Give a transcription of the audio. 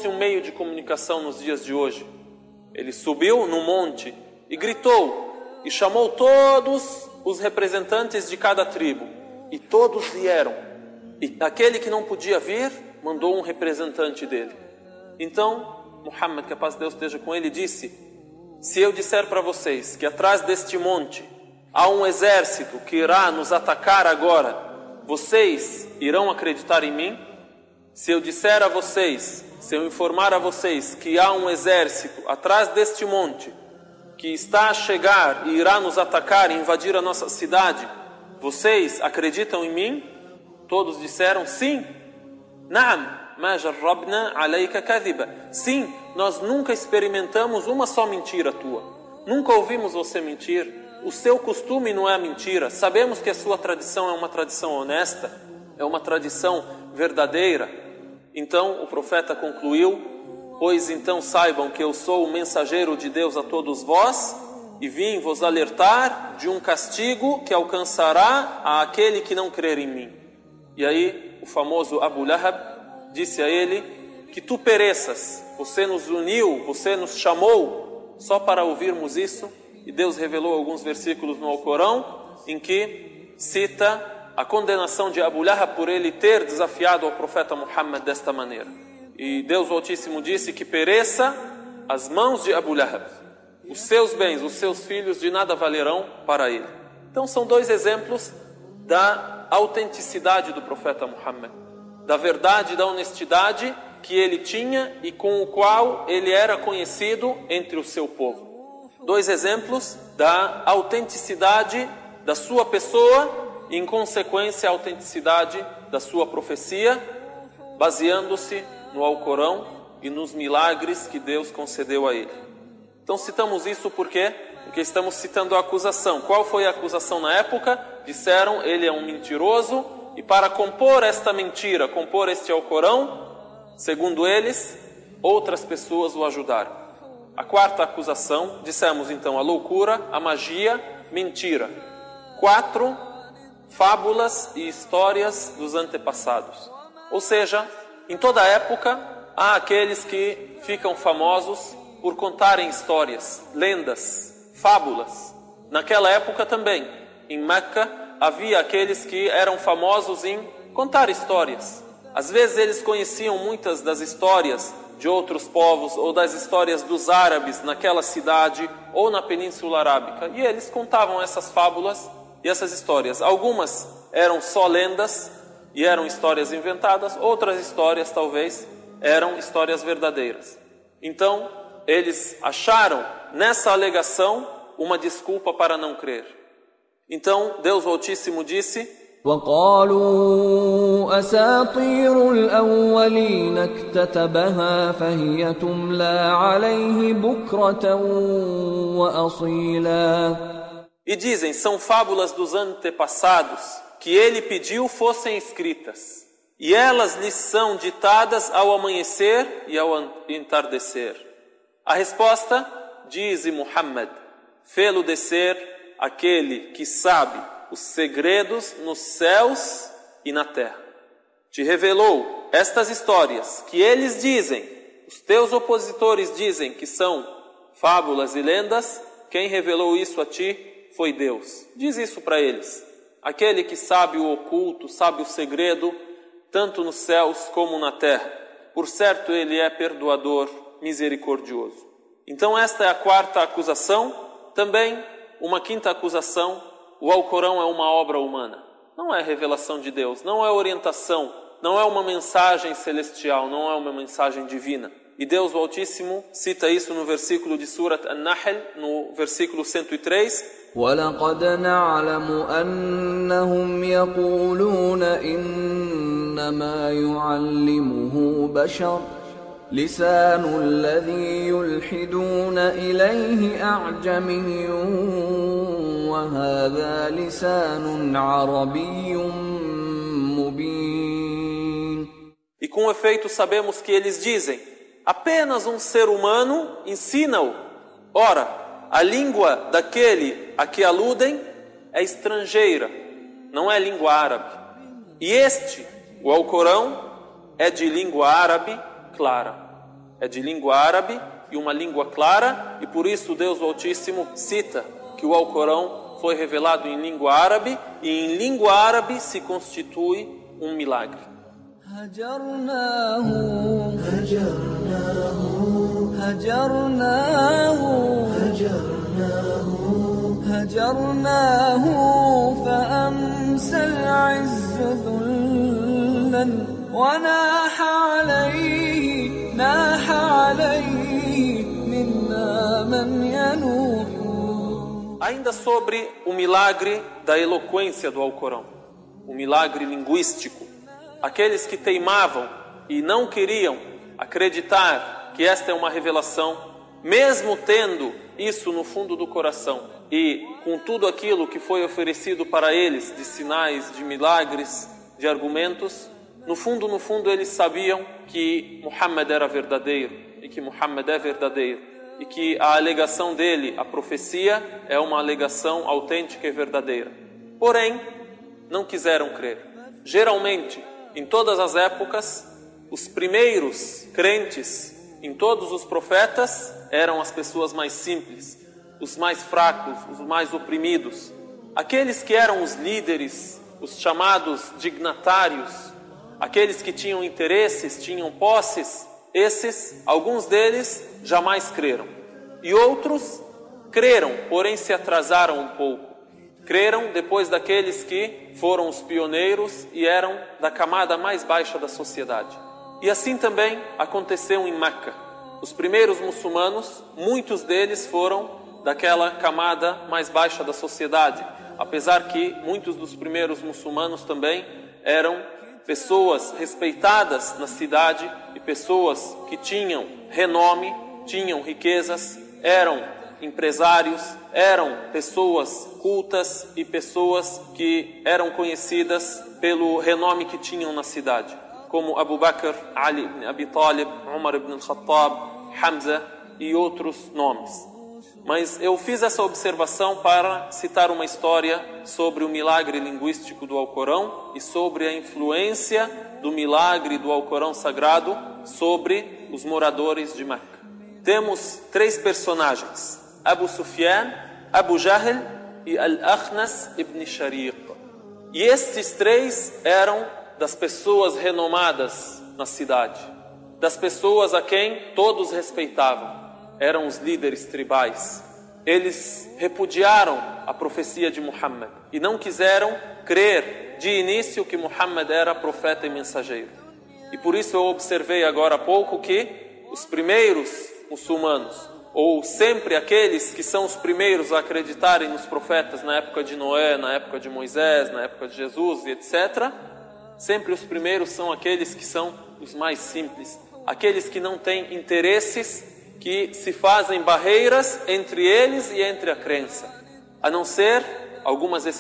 um meio de comunicação nos dias de hoje. Ele subiu no monte e gritou e chamou todos os representantes de cada tribo, e todos vieram. E aquele que não podia vir, mandou um representante dele. Então, Muhammad, que a paz de Deus esteja com ele, disse: se eu disser para vocês que atrás deste monte há um exército que irá nos atacar agora, vocês irão acreditar em mim? Se eu disser a vocês, se eu informar a vocês que há um exército atrás deste monte que está a chegar e irá nos atacar e invadir a nossa cidade, vocês acreditam em mim? Todos disseram sim. Naam, ma jarrabna alayka kadhiba. Sim, nós nunca experimentamos uma só mentira tua. Nunca ouvimos você mentir. O seu costume não é mentira. Sabemos que a sua tradição é uma tradição honesta, é uma tradição verdadeira. Então o profeta concluiu: pois então saibam que eu sou o mensageiro de Deus a todos vós, e vim vos alertar de um castigo que alcançará aquele que não crer em mim. E aí o famoso Abu Lahab disse a ele: que tu pereças, você nos uniu, você nos chamou só para ouvirmos isso. E Deus revelou alguns versículos no Alcorão em que cita a condenação de Abu Lahab por ele ter desafiado ao profeta Muhammad desta maneira. E Deus Altíssimo disse que pereça as mãos de Abu Lahab. Os seus bens, os seus filhos de nada valerão para ele. Então são dois exemplos da autenticidade do profeta Muhammad, da verdade e da honestidade que ele tinha e com o qual ele era conhecido entre o seu povo. Dois exemplos da autenticidade da sua pessoa e, em consequência, a autenticidade da sua profecia, baseando-se no Alcorão e nos milagres que Deus concedeu a ele. Então citamos isso por quê? Porque estamos citando a acusação. Qual foi a acusação na época? Disseram: ele é um mentiroso, e para compor esta mentira, compor este Alcorão, segundo eles, outras pessoas o ajudaram. A quarta acusação, dissemos então a loucura, a magia, mentira. 4 fábulas e histórias dos antepassados. Ou seja, em toda época há aqueles que ficam famosos por contarem histórias, lendas, fábulas. Naquela época também, em Meca, havia aqueles que eram famosos em contar histórias. Às vezes eles conheciam muitas das histórias de outros povos ou das histórias dos árabes naquela cidade ou na Península Arábica, e eles contavam essas fábulas e essas histórias. Algumas eram só lendas e eram histórias inventadas, outras histórias talvez eram histórias verdadeiras. Então eles acharam nessa alegação uma desculpa para não crer. Então Deus Altíssimo disse: وقالوا أساطير الأولين اكتتبها فهي تملى عليه بكرة وأصيلا. E dizem: são fábulas dos antepassados que ele pediu fossem escritas, e elas lhes são ditadas ao amanhecer e ao entardecer. A resposta, diz Muhammad: fê-lo descer aquele que sabe os segredos nos céus e na terra. Te revelou estas histórias que eles dizem, os teus opositores dizem que são fábulas e lendas. Quem revelou isso a ti foi Deus. Diz isso para eles: aquele que sabe o oculto, sabe o segredo, tanto nos céus como na terra. Por certo, ele é perdoador, misericordioso. Então esta é a quarta acusação. Também uma quinta acusação: o Alcorão é uma obra humana. Não é revelação de Deus, não é orientação, não é uma mensagem celestial, não é uma mensagem divina. E Deus o Altíssimo cita isso no versículo de Surat An-Nahl, no versículo 103. وَلَقَدْ نَعْلَمُ أَنَّهُمْ يَقُولُونَ إِنَّمَا يُعَلِّمُهُ بَشَرٌ لسان الذي يلحدون إليه أعجمي وهذا لسان عربي مبين. E com efeito sabemos que eles dizem: apenas um ser humano ensina-o. Ora, a língua daquele a que aludem é estrangeira, não é língua árabe. E este, o Alcorão, é de língua árabe clara. é de língua árabe e uma língua clara, e por isso Deus Altíssimo cita que o Alcorão foi revelado em língua árabe, e em língua árabe se constitui um milagre. Ainda sobre o milagre da eloquência do Alcorão, o milagre linguístico, aqueles que teimavam e não queriam acreditar que esta é uma revelação, mesmo tendo isso no fundo do coração e com tudo aquilo que foi oferecido para eles de sinais, de milagres, de argumentos, no fundo eles sabiam que Muhammad era verdadeiro e que Muhammad é verdadeiro e que a alegação dele, a profecia, é uma alegação autêntica e verdadeira. Porém, não quiseram crer. Geralmente, em todas as épocas, os primeiros crentes em todos os profetas eram as pessoas mais simples, os mais fracos, os mais oprimidos. Aqueles que eram os líderes, os chamados dignatários, aqueles que tinham interesses, tinham posses, esses, alguns deles, jamais creram. E outros creram, porém se atrasaram um pouco. Creram depois daqueles que foram os pioneiros e eram da camada mais baixa da sociedade. E assim também aconteceu em Meca. Os primeiros muçulmanos, muitos deles foram daquela camada mais baixa da sociedade, apesar que muitos dos primeiros muçulmanos também eram pessoas respeitadas na cidade e pessoas que tinham renome, tinham riquezas, eram empresários, eram pessoas cultas e pessoas que eram conhecidas pelo renome que tinham na cidade, como Abu Bakr, Ali ibn Abi Talib, Umar ibn al-Khattab, Hamza e outros nomes. Mas eu fiz essa observação para citar uma história sobre o milagre linguístico do Alcorão e sobre a influência do milagre do Alcorão sagrado sobre os moradores de Meca. Temos 3 personagens: Abu Sufyan, Abu Jahl e Al-Akhnas ibn Shariq. E estes 3 eram das pessoas renomadas na cidade, das pessoas a quem todos respeitavam. Eram os líderes tribais. Eles repudiaram a profecia de Muhammad e não quiseram crer de início que Muhammad era profeta e mensageiro. E por isso eu observei agora há pouco que os primeiros muçulmanos, ou sempre aqueles que são os primeiros a acreditarem nos profetas na época de Noé, na época de Moisés, na época de Jesus e etc., sempre os primeiros são aqueles que são os mais simples, aqueles que não têm interesses que se fazem barreiras entre eles e entre a crença, a não ser algumas exceções.